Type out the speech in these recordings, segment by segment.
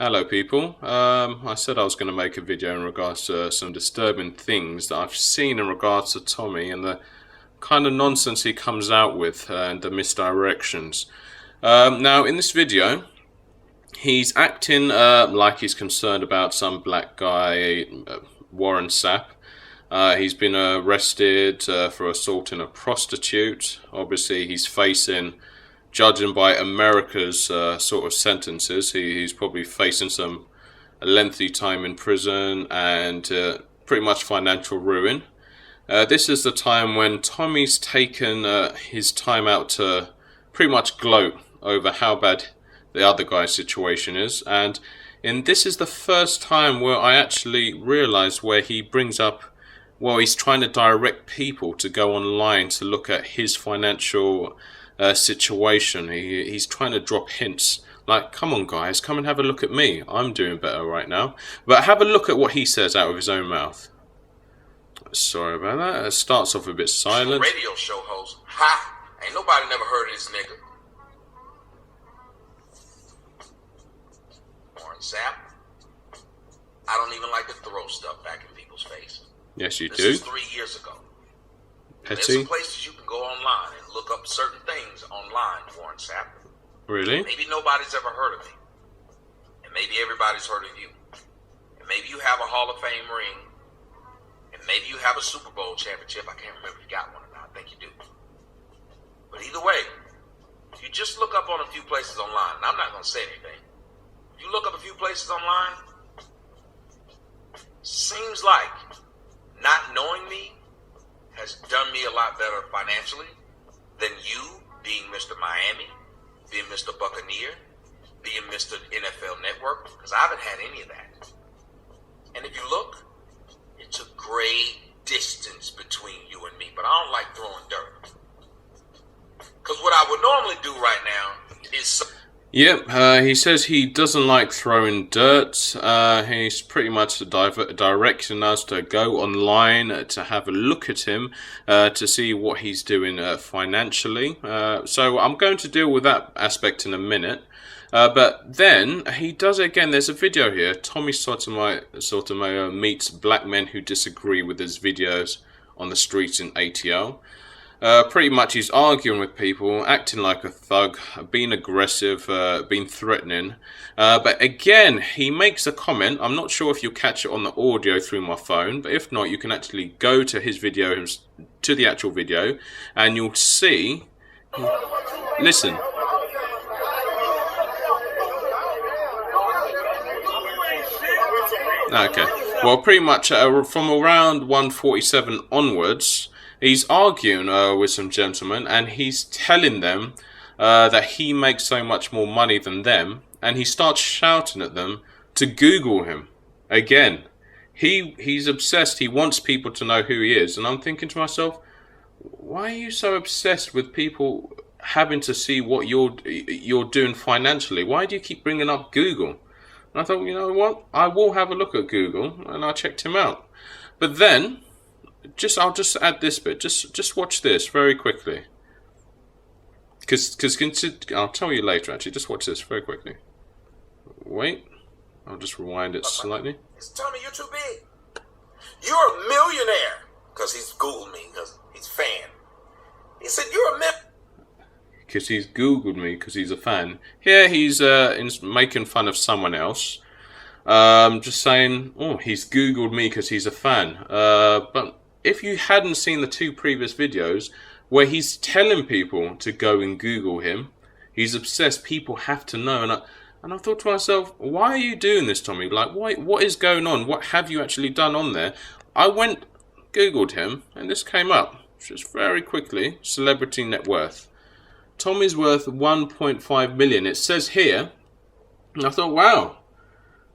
Hello people, I said I was going to make a video in regards to some disturbing things that I've seen in regards to Tommy and the kind of nonsense he comes out with and the misdirections. Now in this video, he's acting like he's concerned about some black guy, Warren Sapp. He's been arrested for assaulting a prostitute. Obviously he's facing, judging by America's sort of sentences, he's probably facing some lengthy time in prison and pretty much financial ruin. This is the time when Tommy's taken his time out to pretty much gloat over how bad the other guy's situation is, and this is the first time where I actually realised where he brings up, well, he's trying to direct people to go online to look at his financial situation. He's trying to drop hints like, come on guys, come and have a look at me, I'm doing better right now. But have a look at what he says out of his own mouth. Sorry about that, it starts off a bit silent. Radio show host, ha, ain't nobody never heard of this nigga. Warren Sapp, I don't even like to throw stuff back in people's face. Yes, you this do. This is 3 years ago. Petty. There's some places you can go online and look up certain things online, Warren Sapp. Really? Maybe nobody's ever heard of me. And maybe everybody's heard of you. And maybe you have a Hall of Fame ring. And maybe you have a Super Bowl championship. I can't remember if you got one or not. I think you do. But either way, if you just look up on a few places online, and I'm not going to say anything. If you look up a few places online, seems like not knowing me has done me a lot better financially than you being Mr. Miami, being Mr. Buccaneer, being Mr. NFL Network, because I haven't had any of that. And if you look, it's a great distance between you and me, but I don't like throwing dirt. Because what I would normally do right now is... Yep, he says he doesn't like throwing dirt. He's pretty much directing us to go online to have a look at him, to see what he's doing financially. So I'm going to deal with that aspect in a minute. But then he does it again. There's a video here. Tommy Sotomayor meets black men who disagree with his videos on the streets in ATL. Pretty much he's arguing with people, acting like a thug, being aggressive, being threatening. But again, he makes a comment. I'm not sure if you'll catch it on the audio through my phone, but if not, you can actually go to his video, to the actual video, and you'll see. Listen. Okay. Well, pretty much from around 147 onwards, he's arguing with some gentlemen, and he's telling them that he makes so much more money than them, and he starts shouting at them to Google him. Again, he's obsessed. He wants people to know who he is, and I'm thinking to myself, why are you so obsessed with people having to see what you're doing financially? Why do you keep bringing up Google? And I thought, you know what? I will have a look at Google, and I checked him out. But then, I'll just add this bit. Just watch this very quickly. Because I'll tell you later. Actually, just watch this very quickly. Wait, I'll just rewind it slightly. Tommy, you're too big. You're a millionaire. Because he's Googled me. Because he's a fan. He said you're a millionaire. Because he's Googled me because he's a fan. Here he's making fun of someone else. Just saying, oh, he's Googled me because he's a fan. But if you hadn't seen the two previous videos where he's telling people to go and Google him, he's obsessed, people have to know. And I thought to myself, why are you doing this, Tommy? Like, what is going on? What have you actually done on there? I went, Googled him, and this came up. Just very quickly, celebrity net worth. Tommy's worth 1.5 million. It says here, and I thought, wow.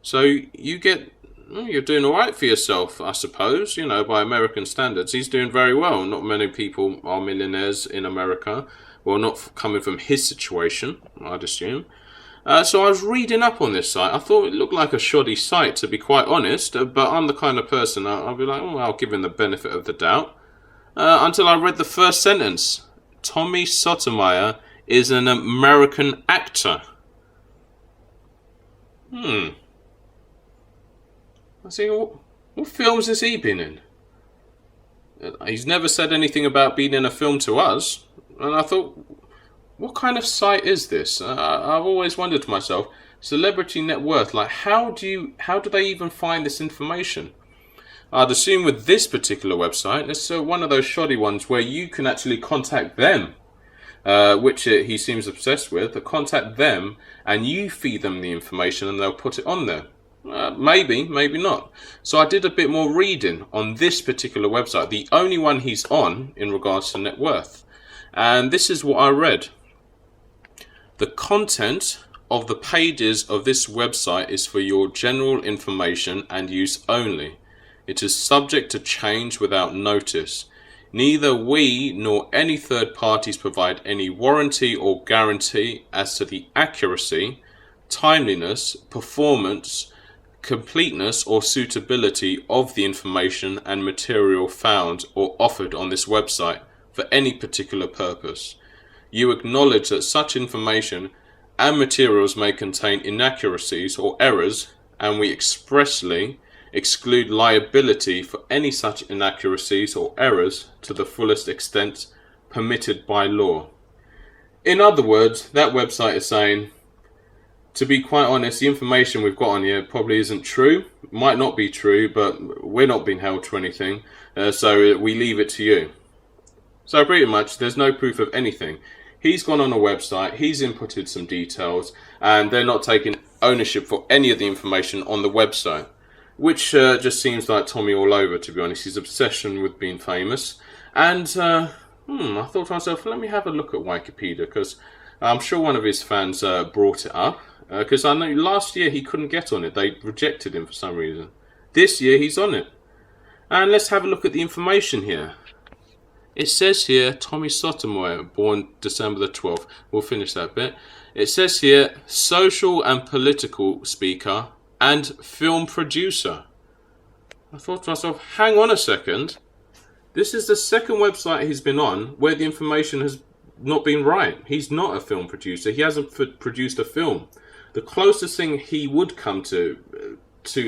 So you're doing all right for yourself, I suppose. You know, by American standards, he's doing very well. Not many people are millionaires in America. Well, not coming from his situation, I'd assume. So I was reading up on this site. I thought it looked like a shoddy site, to be quite honest. But I'm the kind of person, I'll be like, oh, I'll give him the benefit of the doubt. Until I read the first sentence. Tommy Sotomayor is an American actor. I see, what films has he been in? He's never said anything about being in a film to us. And I thought, what kind of site is this? I've always wondered to myself, celebrity net worth, like how do they even find this information? I'd assume with this particular website, it's one of those shoddy ones where you can actually contact them, which he seems obsessed with. Contact them and you feed them the information and they'll put it on there. Maybe, maybe not. So I did a bit more reading on this particular website, the only one he's on in regards to net worth. And this is what I read. The content of the pages of this website is for your general information and use only. It is subject to change without notice. Neither we nor any third parties provide any warranty or guarantee as to the accuracy, timeliness, performance, completeness or suitability of the information and material found or offered on this website for any particular purpose. You acknowledge that such information and materials may contain inaccuracies or errors, and we expressly exclude liability for any such inaccuracies or errors to the fullest extent permitted by law. In other words, that website is saying, to be quite honest, the information we've got on here probably isn't true. Might not be true, but we're not being held to anything, so we leave it to you. So pretty much, there's no proof of anything. He's gone on a website, he's inputted some details, and they're not taking ownership for any of the information on the website. Which just seems like Tommy all over, to be honest. His obsession with being famous. And I thought to myself, let me have a look at Wikipedia, because I'm sure one of his fans brought it up. Because I know last year he couldn't get on it. They rejected him for some reason. This year he's on it. And let's have a look at the information here. It says here, Tommy Sotomayor, born December the 12th. We'll finish that bit. It says here, social and political speaker and film producer. I thought to myself, hang on a second. This is the second website he's been on where the information has not been right. He's not a film producer. He hasn't produced a film. The closest thing he would come to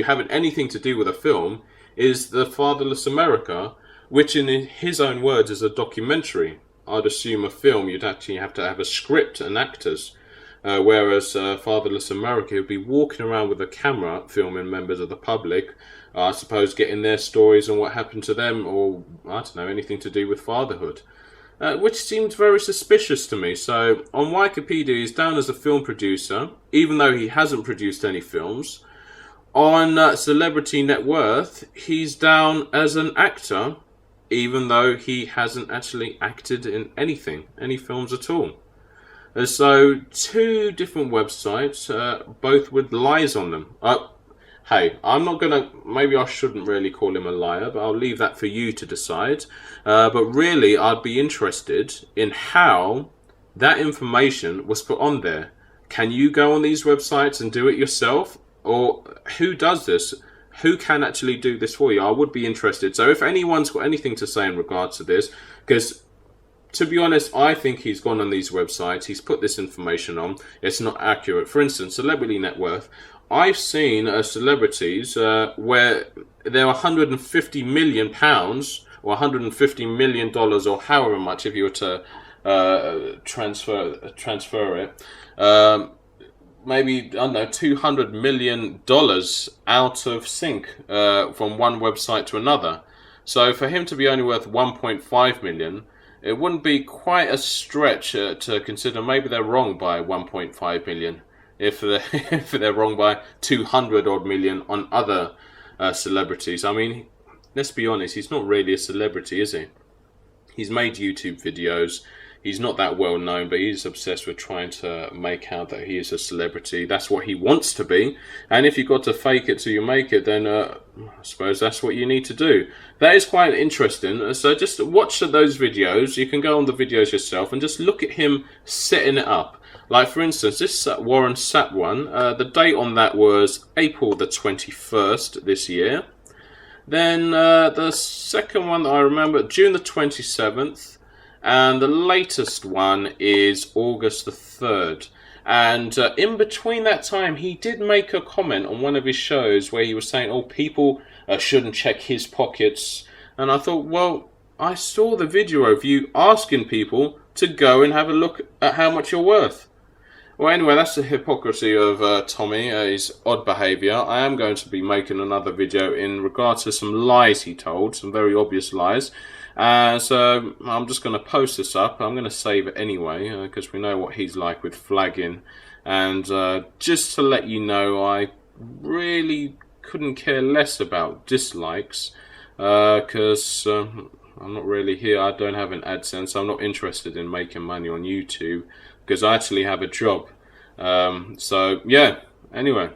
having anything to do with a film is The Fatherless America, which in his own words is a documentary. I'd assume a film, you'd actually have to have a script and actors. Whereas Fatherless America would be walking around with a camera filming members of the public, I suppose getting their stories and what happened to them, or I don't know, anything to do with fatherhood. Which seemed very suspicious to me. So on Wikipedia he's down as a film producer, even though he hasn't produced any films. On Celebrity Net Worth he's down as an actor, even though he hasn't actually acted in anything, any films at all. So two different websites, both with lies on them. Hey, I'm not gonna, maybe I shouldn't really call him a liar, but I'll leave that for you to decide. But really, I'd be interested in how that information was put on there. Can you go on these websites and do it yourself? Or who does this? Who can actually do this for you? I would be interested. So if anyone's got anything to say in regards to this, because to be honest, I think he's gone on these websites, he's put this information on, it's not accurate. For instance, Celebrity Net Worth, I've seen celebrities where they're £150 million or $150 million or however much if you were to transfer it. Maybe, I don't know, $200 million out of sync from one website to another. So for him to be only worth 1.5 million, it wouldn't be quite a stretch to consider maybe they're wrong by 1.5 million. If they're wrong by 200 odd million on other celebrities. I mean, let's be honest, he's not really a celebrity, is he? He's made YouTube videos. He's not that well known, but he's obsessed with trying to make out that he is a celebrity. That's what he wants to be. And if you've got to fake it till you make it, then I suppose that's what you need to do. That is quite interesting. So just watch those videos. You can go on the videos yourself and just look at him setting it up. Like, for instance, this Warren Sapp one, the date on that was April the 21st this year. Then the second one that I remember, June the 27th. And the latest one is August the 3rd. And in between that time, he did make a comment on one of his shows where he was saying, "Oh, people shouldn't check his pockets." And I thought, well, I saw the video of you asking people to go and have a look at how much you're worth. Well, anyway, that's the hypocrisy of Tommy, his odd behaviour. I am going to be making another video in regards to some lies he told, some very obvious lies. So I'm just going to post this up. I'm going to save it anyway, because we know what he's like with flagging. And just to let you know, I really couldn't care less about dislikes, because I'm not really here. I don't have an AdSense. I'm not interested in making money on YouTube, because I actually have a job. So yeah, anyway.